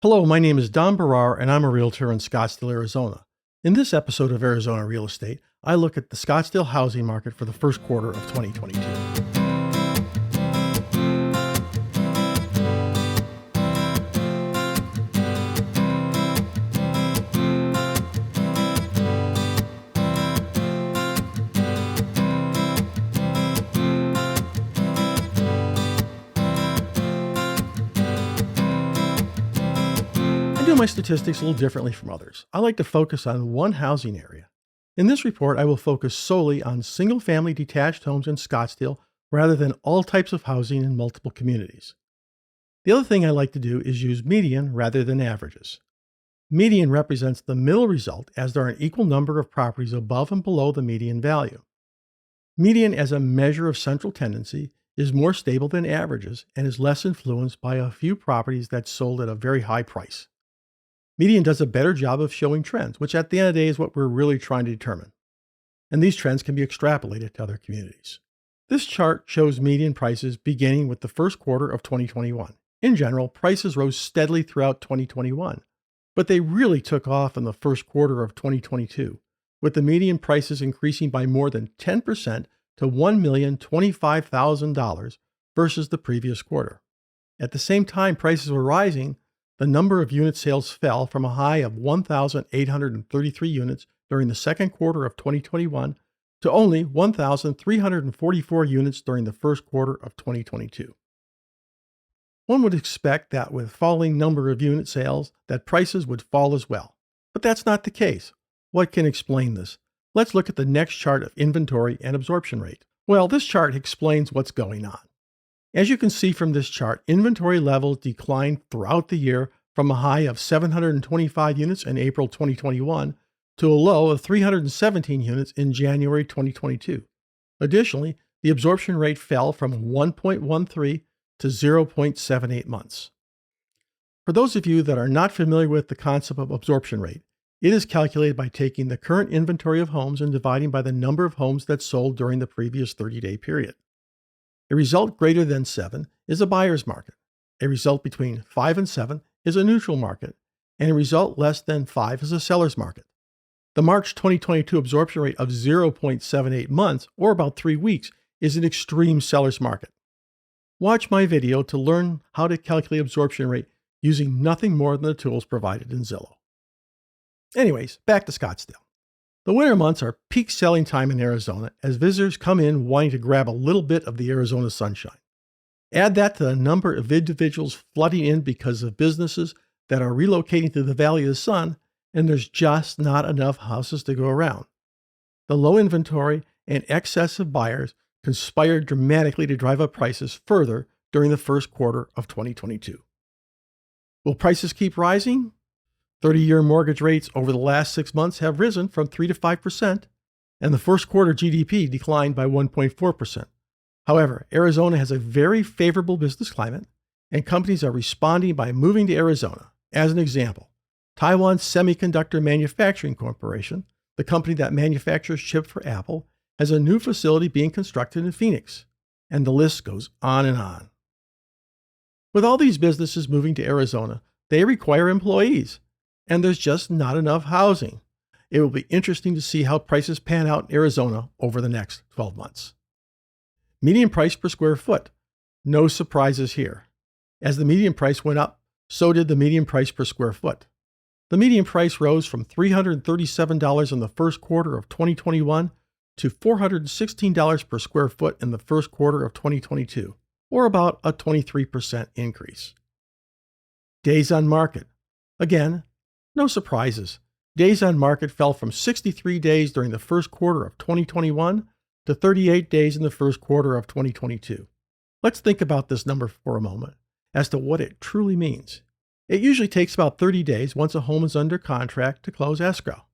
Hello, my name is Don Barar, and I'm a realtor in Scottsdale, Arizona. In this episode of Arizona Real Estate, I look at the Scottsdale housing market for the first quarter of 2022. I do my statistics a little differently from others. I like to focus on one housing area. In this report, I will focus solely on single-family detached homes in Scottsdale rather than all types of housing in multiple communities. The other thing I like to do is use median rather than averages. Median represents the middle result, as there are an equal number of properties above and below the median value. Median, as a measure of central tendency, is more stable than averages and is less influenced by a few properties that sold at a very high price. Median does a better job of showing trends, which at the end of the day is what we're really trying to determine. And these trends can be extrapolated to other communities. This chart shows median prices beginning with the first quarter of 2021. In general, prices rose steadily throughout 2021, but they really took off in the first quarter of 2022, with the median prices increasing by more than 10% to $1,025,000 versus the previous quarter. At the same time prices were rising, the number of unit sales fell from a high of 1,833 units during the second quarter of 2021 to only 1,344 units during the first quarter of 2022. One would expect that with falling number of unit sales, that prices would fall as well. But that's not the case. What can explain this? Let's look at the next chart of inventory and absorption rate. Well, this chart explains what's going on. As you can see from this chart, inventory levels declined throughout the year from a high of 725 units in April 2021 to a low of 317 units in January 2022. Additionally, the absorption rate fell from 1.13 to 0.78 months. For those of you that are not familiar with the concept of absorption rate, it is calculated by taking the current inventory of homes and dividing by the number of homes that sold during the previous 30-day period. A result greater than 7 is a buyer's market. A result between 5 and 7 is a neutral market, and a result less than 5 is a seller's market. The March 2022 absorption rate of 0.78 months, or about 3 weeks, is an extreme seller's market. Watch my video to learn how to calculate absorption rate using nothing more than the tools provided in Zillow. Anyways, back to Scottsdale. The winter months are peak selling time in Arizona as visitors come in wanting to grab a little bit of the Arizona sunshine. Add that to the number of individuals flooding in because of businesses that are relocating to the Valley of the Sun, and there's just not enough houses to go around. The low inventory and excess of buyers conspired dramatically to drive up prices further during the first quarter of 2022. Will prices keep rising? 30-year mortgage rates over the last 6 months have risen from 3 to 5%, and the first quarter GDP declined by 1.4%. However, Arizona has a very favorable business climate, and companies are responding by moving to Arizona. As an example, Taiwan Semiconductor Manufacturing Corporation, the company that manufactures chips for Apple, has a new facility being constructed in Phoenix, and the list goes on and on. With all these businesses moving to Arizona, they require employees, and there's just not enough housing. It will be interesting to see how prices pan out in Arizona over the next 12 months. Median price per square foot. No surprises here. As the median price went up, so did the median price per square foot. The median price rose from $337 in the first quarter of 2021 to $416 per square foot in the first quarter of 2022, or about a 23% increase. Days on market. Again, no surprises. Days on market fell from 63 days during the first quarter of 2021 to 38 days in the first quarter of 2022. Let's think about this number for a moment as to what it truly means. It usually takes about 30 days once a home is under contract to close escrow.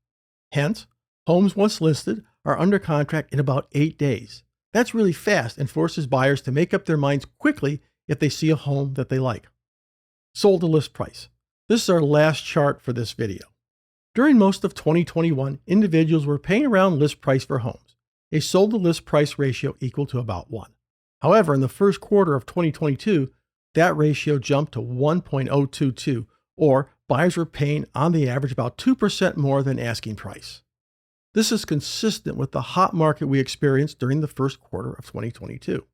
Hence, homes once listed are under contract in about 8 days. That's really fast and forces buyers to make up their minds quickly if they see a home that they like. Sold to list price. This is our last chart for this video. During most of 2021, individuals were paying around list price for homes, a sold to list price ratio equal to about 1. However, in the first quarter of 2022, that ratio jumped to 1.022, or buyers were paying on the average about 2% more than asking price. This is consistent with the hot market we experienced during the first quarter of 2022.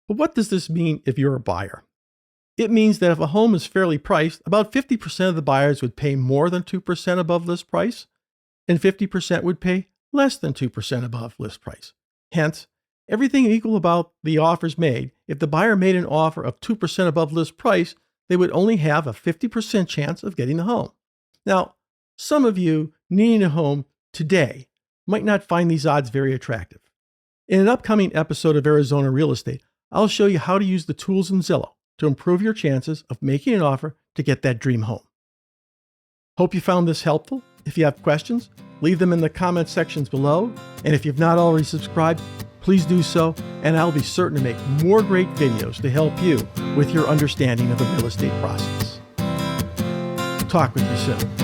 But what does this mean if you're a buyer? It means that if a home is fairly priced, about 50% of the buyers would pay more than 2% above list price, and 50% would pay less than 2% above list price. Hence, everything equal about the offers made, if the buyer made an offer of 2% above list price, they would only have a 50% chance of getting the home. Now, some of you needing a home today might not find these odds very attractive. In an upcoming episode of Arizona Real Estate, I'll show you how to use the tools in Zillow to improve your chances of making an offer to get that dream home. Hope you found this helpful. If you have questions, leave them in the comment sections below. And if you've not already subscribed, please do so, and I'll be certain to make more great videos to help you with your understanding of the real estate process. Talk with you soon.